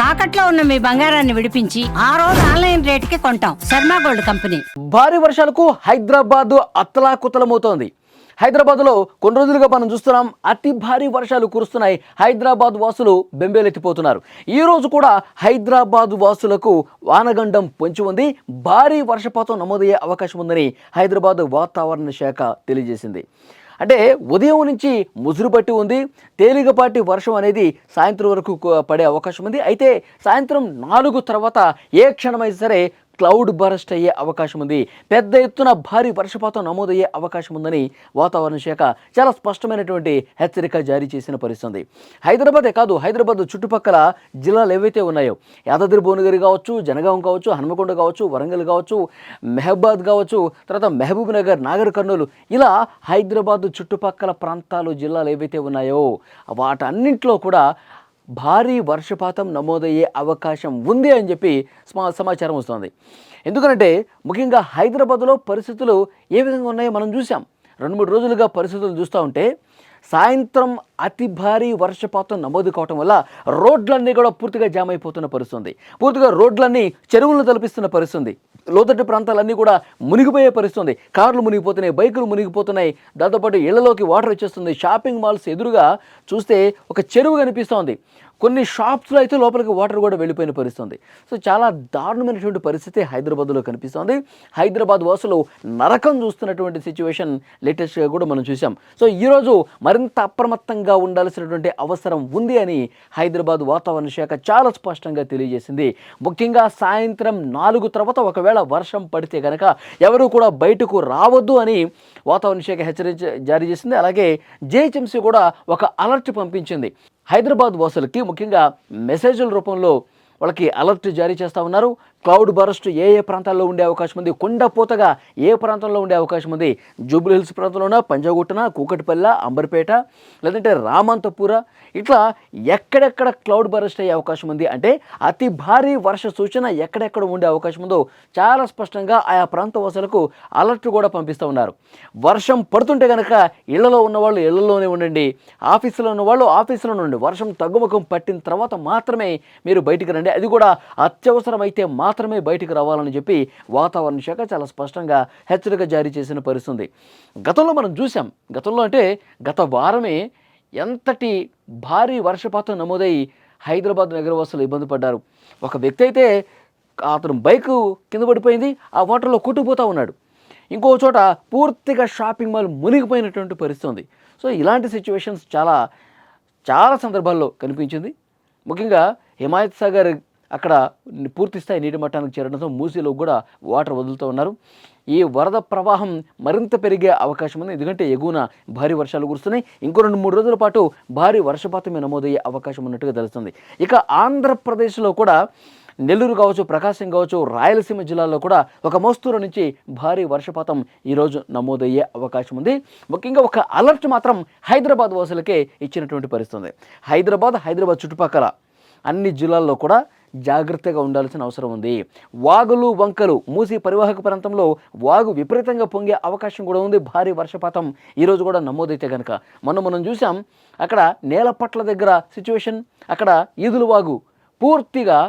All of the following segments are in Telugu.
తాకట్లో ఉన్న మీ బంగారాన్ని విడిపించి ఆ రోజు ఆన్లైన్ రేటుకి కొంటాం. Sharma gold company. భారీ వర్షాలకు హైదరాబాద్ అతలాకుతలమవుతోంది. హైదరాబాద్లో కొన్ని రోజులుగా మనం చూస్తున్నాం, అతి భారీ వర్షాలు కురుస్తున్నాయి. హైదరాబాద్ వాసులు బెంబేలెత్తిపోతున్నారు. ఈ రోజు కూడా హైదరాబాద్ వాసులకు వానగండం పొంచి ఉంది. భారీ వర్షపాతం నమోదయ్యే అవకాశం ఉందని హైదరాబాద్ వాతావరణ శాఖ తెలియజేసింది. అంటే ఉదయం నుంచి ముసురు పట్టి ఉంది. తేలికపాటి వర్షం అనేది సాయంత్రం వరకు పడే అవకాశం ఉంది. అయితే సాయంత్రం 4 తర్వాత ఏ క్షణమైనా సరే క్లౌడ్ బరస్ట్ అయ్యే అవకాశం ఉంది. పెద్ద ఎత్తున భారీ వర్షపాతం నమోదయ్యే అవకాశం ఉందని వాతావరణ శాఖ చాలా స్పష్టమైనటువంటి హెచ్చరిక జారీ చేసిన పరిస్థితి. హైదరాబాదే కాదు, హైదరాబాద్ చుట్టుపక్కల జిల్లాలు ఏవైతే ఉన్నాయో, యాదాద్రి భువనగిరి కావచ్చు, జనగాం కావచ్చు, హనుమకొండ కావచ్చు, వరంగల్ కావచ్చు, మెహబాద్ కావచ్చు, తర్వాత మహబూబ్ నగర్, నాగర్ కర్నూలు, ఇలా హైదరాబాద్ చుట్టుపక్కల ప్రాంతాలు జిల్లాలు ఏవైతే ఉన్నాయో వాటన్నింటిలో కూడా భారీ వర్షపాతం నమోదయ్యే అవకాశం ఉంది అని చెప్పి సమాచారం వస్తుంది. ఎందుకంటే ముఖ్యంగా హైదరాబాద్లో పరిస్థితులు ఏ విధంగా ఉన్నాయో మనం చూసాం. 2-3 రోజులుగా పరిస్థితులు చూస్తూ ఉంటే సాయంత్రం అతి భారీ వర్షపాతం నమోదు కావటం వల్ల రోడ్లన్నీ కూడా పూర్తిగా జామ్ అయిపోతున్న పరిస్థితి. పూర్తిగా రోడ్లన్నీ చెరువులను తలపిస్తున్న పరిస్థితి. లోతట్టు ప్రాంతాలన్నీ కూడా మునిగిపోయే పరిస్థితి. కార్లు మునిగిపోతున్నాయి, బైకులు మునిగిపోతున్నాయి. దాంతోపాటు ఇళ్లలోకి వాటర్ వచ్చేస్తుంది. షాపింగ్ మాల్స్ ఎదురుగా చూస్తే ఒక చెరువు కనిపిస్తోంది. కొన్ని షాప్స్లో అయితే లోపలికి వాటర్ కూడా వెళ్ళిపోయిన పరిస్థితి. సో చాలా దారుణమైనటువంటి పరిస్థితి హైదరాబాద్లో కనిపిస్తోంది. హైదరాబాద్ వాసులు నరకం చూస్తున్నటువంటి సిచ్యువేషన్ లేటెస్ట్గా కూడా మనం చూసాం. సో ఈరోజు మరింత అప్రమత్తంగా ఉండాల్సినటువంటి అవసరం ఉంది అని హైదరాబాద్ వాతావరణ శాఖ చాలా స్పష్టంగా తెలియజేసింది. ముఖ్యంగా సాయంత్రం 4 తర్వాత ఒకవేళ వర్షం పడితే కనుక ఎవరు కూడా బయటకు రావద్దు అని వాతావరణ శాఖ హెచ్చరిక జారీ చేసింది. అలాగే జిహెచ్ఎంసీ కూడా ఒక అలర్ట్ పంపించింది. హైదరాబాద్ వాసులకి ముఖ్యంగా మెసేజ్ల రూపంలో వాళ్ళకి అలర్ట్ జారీ చేస్తూ ఉన్నారు. క్లౌడ్ బరస్ట్ ఏ ప్రాంతాల్లో ఉండే అవకాశం ఉంది, కొండపోతగా ఏ ప్రాంతంలో ఉండే అవకాశం ఉంది, జూబ్లీ హిల్స్ ప్రాంతంలోన, పంజాగుట్టన, కూకట్పల్లి, అంబర్పేట, లేదంటే రామంతపుర, ఇట్లా ఎక్కడెక్కడ క్లౌడ్ బరస్ట్ అయ్యే అవకాశం ఉంది అంటే అతి భారీ వర్ష సూచన ఎక్కడెక్కడ ఉండే అవకాశం ఉందో చాలా స్పష్టంగా ఆయా ప్రాంత వాసులకు అలర్ట్ కూడా పంపిస్తూ ఉన్నారు. వర్షం పడుతుంటే కనుక ఇళ్లలో ఉన్నవాళ్ళు ఇళ్లలోనే ఉండండి, ఆఫీసులో ఉన్నవాళ్ళు ఆఫీసులో ఉండండి. వర్షం తగ్గుముఖం పట్టిన తర్వాత మాత్రమే మీరు బయటికి రండి, అది కూడా అత్యవసరం అయితే మాత్రమే బయటికి రావాలని చెప్పి వాతావరణ శాఖ చాలా స్పష్టంగా హెచ్చరిక జారీ చేసిన పరిస్థితి. గతంలో మనం చూసాం, గతంలో అంటే గత వారమే ఎంతటి భారీ వర్షపాతం నమోదై హైదరాబాద్ నగరవాసులు ఇబ్బంది పడ్డారు. ఒక వ్యక్తి అయితే అతను బైకు కింద పడిపోయింది, ఆ వాటర్లో కొట్టుకుపోతూ ఉన్నాడు. ఇంకో చోట పూర్తిగా షాపింగ్ మాల్ మునిగిపోయినటువంటి పరిస్థితి ఉంది. సో ఇలాంటి సిచ్యువేషన్స్ చాలా సందర్భాల్లో కనిపించింది. ముఖ్యంగా హిమాయత్ సాగర్ అక్కడ పూర్తి స్థాయి నీటి మట్టానికి చేరడంతో మూసీలో కూడా వాటర్ వదులుతూ ఉన్నారు. ఈ వరద ప్రవాహం మరింత పెరిగే అవకాశం ఉంది. ఎందుకంటే ఎగువన భారీ వర్షాలు కురుస్తున్నాయి. ఇంకో 2-3 రోజుల పాటు భారీ వర్షపాతమే నమోదయ్యే అవకాశం ఉన్నట్టుగా తెలుస్తుంది. ఇక ఆంధ్రప్రదేశ్లో కూడా నెల్లూరు కావచ్చు, ప్రకాశం కావచ్చు, రాయలసీమ జిల్లాల్లో కూడా ఒక మోస్తరు నుంచి భారీ వర్షపాతం ఈరోజు నమోదయ్యే అవకాశం ఉంది. ముఖ్యంగా ఒక అలర్ట్ మాత్రం హైదరాబాద్ వాసులకే ఇచ్చినటువంటి పరిస్థితి. హైదరాబాద్ చుట్టుపక్కల అన్ని జిల్లాల్లో కూడా జాగ్రత్తగా ఉండాల్సిన అవసరం ఉంది. వాగులు, వంకలు, మూసీ పరివాహక ప్రాంతంలో వాగు విపరీతంగా పొంగే అవకాశం కూడా ఉంది. భారీ వర్షపాతం ఈరోజు కూడా నమోదైతే కనుక మనం చూసాం, అక్కడ నేలపట్ల దగ్గర సిచ్యువేషన్, అక్కడ ఈదుల వాగు పూర్తిగా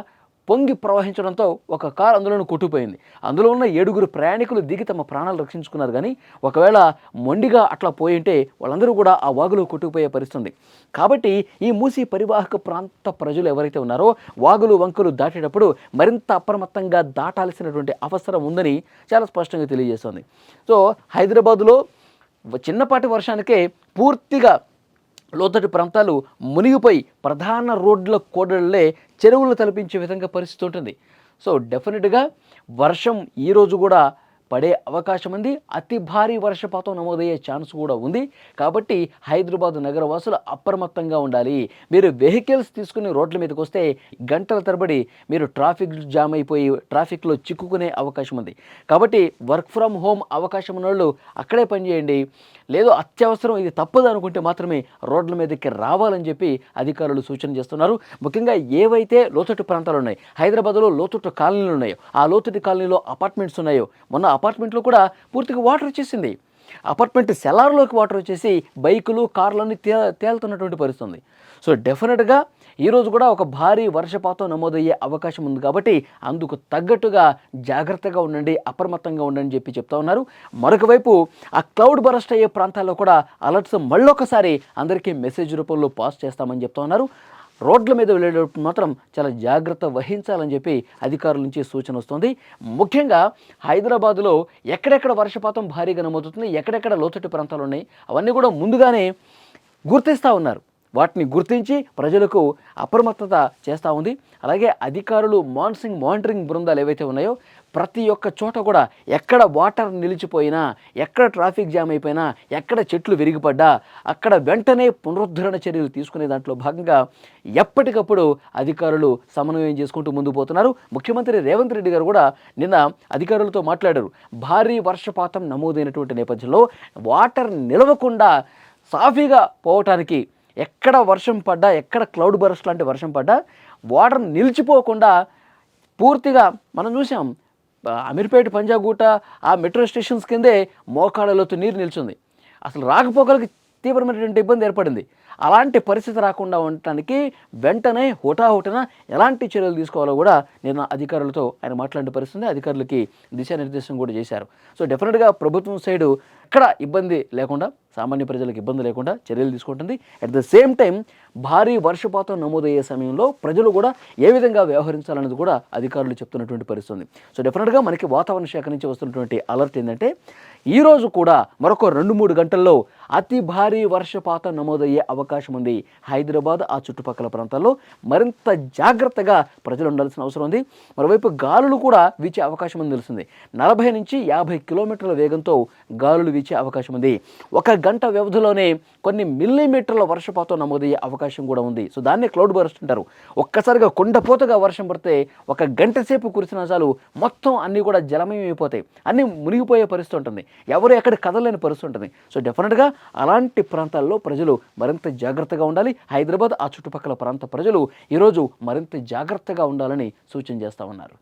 పొంగి ప్రవహించడంతో ఒక కారు అందులోనే కొట్టుకుపోయింది. అందులో ఉన్న 7 ప్రయాణికులు దిగి తమ ప్రాణాలు రక్షించుకున్నారు. కానీ ఒకవేళ మొండిగా అట్లా పోయింటే వాళ్ళందరూ కూడా ఆ వాగులో కొట్టుకుపోయే పరిస్థితి. కాబట్టి ఈ మూసీ పరివాహక ప్రాంత ప్రజలు ఎవరైతే ఉన్నారో వాగులు, వంకలు దాటేటప్పుడు మరింత అప్రమత్తంగా దాటాల్సినటువంటి అవసరం ఉందని చాలా స్పష్టంగా తెలియజేస్తుంది. సో హైదరాబాదులో చిన్నపాటి వర్షానికే పూర్తిగా లోతట్టు ప్రాంతాలు మునిగిపోయి ప్రధాన రోడ్ల కూడళ్లే చెరువులు తలపించే విధంగా పరిస్థితి ఉంటుంది. సో డెఫినెట్గా వర్షం ఈరోజు కూడా పడే అవకాశం ఉంది. అతి భారీ వర్షపాతం నమోదయ్యే ఛాన్స్ కూడా ఉంది. కాబట్టి హైదరాబాద్ నగరవాసులు అప్రమత్తంగా ఉండాలి. మీరు వెహికల్స్ తీసుకుని రోడ్ల మీదకి వస్తే గంటల తరబడి మీరు ట్రాఫిక్ జామ్ అయిపోయి ట్రాఫిక్లో చిక్కుకునే అవకాశం ఉంది. కాబట్టి వర్క్ ఫ్రమ్ హోమ్ అవకాశం ఉన్న వాళ్ళు అక్కడే పనిచేయండి. లేదు అత్యవసరం ఇది తప్పదు అనుకుంటే మాత్రమే రోడ్ల మీదకి రావాలని చెప్పి అధికారులు సూచన చేస్తున్నారు. ముఖ్యంగా ఏవైతే లోతట్టు ప్రాంతాలు ఉన్నాయి, హైదరాబాద్లో లోతట్టు కాలనీలు ఉన్నాయో, ఆ లోతట్టు కాలనీలో అపార్ట్మెంట్స్ ఉన్నాయో, మొన్న అపార్ట్మెంట్లో కూడా పూర్తిగా వాటర్ వచ్చేసింది. అపార్ట్మెంట్ సెల్లార్లోకి వాటర్ వచ్చేసి బైకులు, కార్లన్నీ తేలుతున్నటువంటి పరిస్థితి ఉంది. సో డెఫినెట్గా ఈరోజు కూడా ఒక భారీ వర్షపాతం నమోదయ్యే అవకాశం ఉంది కాబట్టి అందుకు తగ్గట్టుగా జాగ్రత్తగా ఉండండి, అప్రమత్తంగా ఉండండి చెప్పి చెప్తా ఉన్నారు. మరొక వైపు ఆ క్లౌడ్ బరస్ట్ అయ్యే ప్రాంతాల్లో కూడా అలర్ట్స్ మళ్ళొకసారి అందరికీ మెసేజ్ రూపంలో పాస్ చేస్తామని చెప్తా ఉన్నారు. రోడ్ల మీద వెళ్ళేటప్పుడు మాత్రం చాలా జాగ్రత్త వహించాలని చెప్పి అధికారుల నుంచి సూచన వస్తుంది. ముఖ్యంగా హైదరాబాదులో ఎక్కడెక్కడ వర్షపాతం భారీగా నమోదవుతుంది, ఎక్కడెక్కడ లోతట్టు ప్రాంతాలు ఉన్నాయి అవన్నీ కూడా ముందుగానే గుర్తిస్తూ ఉన్నారు. వాటిని గుర్తించి ప్రజలకు అప్రమత్తత చేస్తూ ఉంది. అలాగే అధికారులు మానిటరింగ్ బృందాలు ఏవైతే ఉన్నాయో ప్రతి ఒక్క చోట కూడా ఎక్కడ వాటర్ నిలిచిపోయినా, ఎక్కడ ట్రాఫిక్ జామ్ అయిపోయినా, ఎక్కడ చెట్లు విరిగిపడ్డా అక్కడ వెంటనే పునరుద్ధరణ చర్యలు తీసుకునే దాంట్లో భాగంగా ఎప్పటికప్పుడు అధికారులు సమన్వయం చేసుకుంటూ ముందుకు పోతున్నారు. ముఖ్యమంత్రి రేవంత్ రెడ్డి గారు కూడా నిన్న అధికారులతో మాట్లాడారు. భారీ వర్షపాతం నమోదైనటువంటి నేపథ్యంలో వాటర్ నిలవకుండా సాఫీగా పోవటానికి ఎక్కడ వర్షం పడ్డా, ఎక్కడ క్లౌడ్ బరస్ట్ లాంటి వర్షం పడ్డా వాటర్ నిలిచిపోకుండా పూర్తిగా మనం చూసాం. అమీర్పేట, పంజాగుట్ట ఆ మెట్రో స్టేషన్స్ కిందే మోకాళ్ళలోతు నీరు నిల్చుంది. అసలు రాకపోకలకి తీవ్రమైనటువంటి ఇబ్బంది ఏర్పడింది. అలాంటి పరిస్థితి రాకుండా ఉండటానికి వెంటనే హుటాహుటిన ఎలాంటి చర్యలు తీసుకోవాలో కూడా నిన్న అధికారులతో ఆయన మాట్లాడిన పరిస్థితి, అధికారులకి దిశానిర్దేశం కూడా చేశారు. సో డెఫినెట్గా ప్రభుత్వం సైడు ఎక్కడ ఇబ్బంది లేకుండా, సామాన్య ప్రజలకు ఇబ్బంది లేకుండా చర్యలు తీసుకుంటుంది. అట్ ద సేమ్ టైం భారీ వర్షపాతం నమోదయ్యే సమయంలో ప్రజలు కూడా ఏ విధంగా వ్యవహరించాలనేది కూడా అధికారులు చెప్తున్నటువంటి పరిస్థితి. సో డెఫినెట్గా మనకి వాతావరణ శాఖ నుంచి వస్తున్నటువంటి అలర్ట్ ఏంటంటే ఈరోజు కూడా మరొక 2-3 గంటల్లో అతి భారీ వర్షపాతం నమోదయ్యే అవకాశం ఉంది. హైదరాబాద్ ఆ చుట్టుపక్కల ప్రాంతాల్లో మరింత జాగ్రత్తగా ప్రజలు ఉండాల్సిన అవసరం ఉంది. మరోవైపు గాలులు కూడా వీచే అవకాశం ఉంది తెలిసింది. 40 నుంచి 50 కిలోమీటర్ల వేగంతో గాలులు వీచే అవకాశం ఉంది. 1 గంట వ్యవధిలోనే కొన్ని మిల్లీమీటర్ల వర్షపాతం నమోదయ్యే అవకాశం కూడా ఉంది. సో దాన్నే క్లౌడ్ బరస్ట్ అంటారు. ఒక్కసారిగా కొండపోతగా వర్షం పడితే 1 గంట సేపు కురిసిన చాలు మొత్తం అన్నీ కూడా జలమయం అయిపోతాయి, అన్నీ మునిగిపోయే పరిస్థితి ఉంటుంది, ఎవరు ఎక్కడ కదలలేని పరిస్థితి ఉంటుంది. సో డెఫినెట్గా అలాంటి ప్రాంతాల్లో ప్రజలు మరింత జాగ్రత్తగా ఉండాలి. హైదరాబాద్ ఆ చుట్టుపక్కల ప్రాంత ప్రజలు ఈరోజు మరింత జాగ్రత్తగా ఉండాలని సూచన చేస్తూ ఉన్నారు.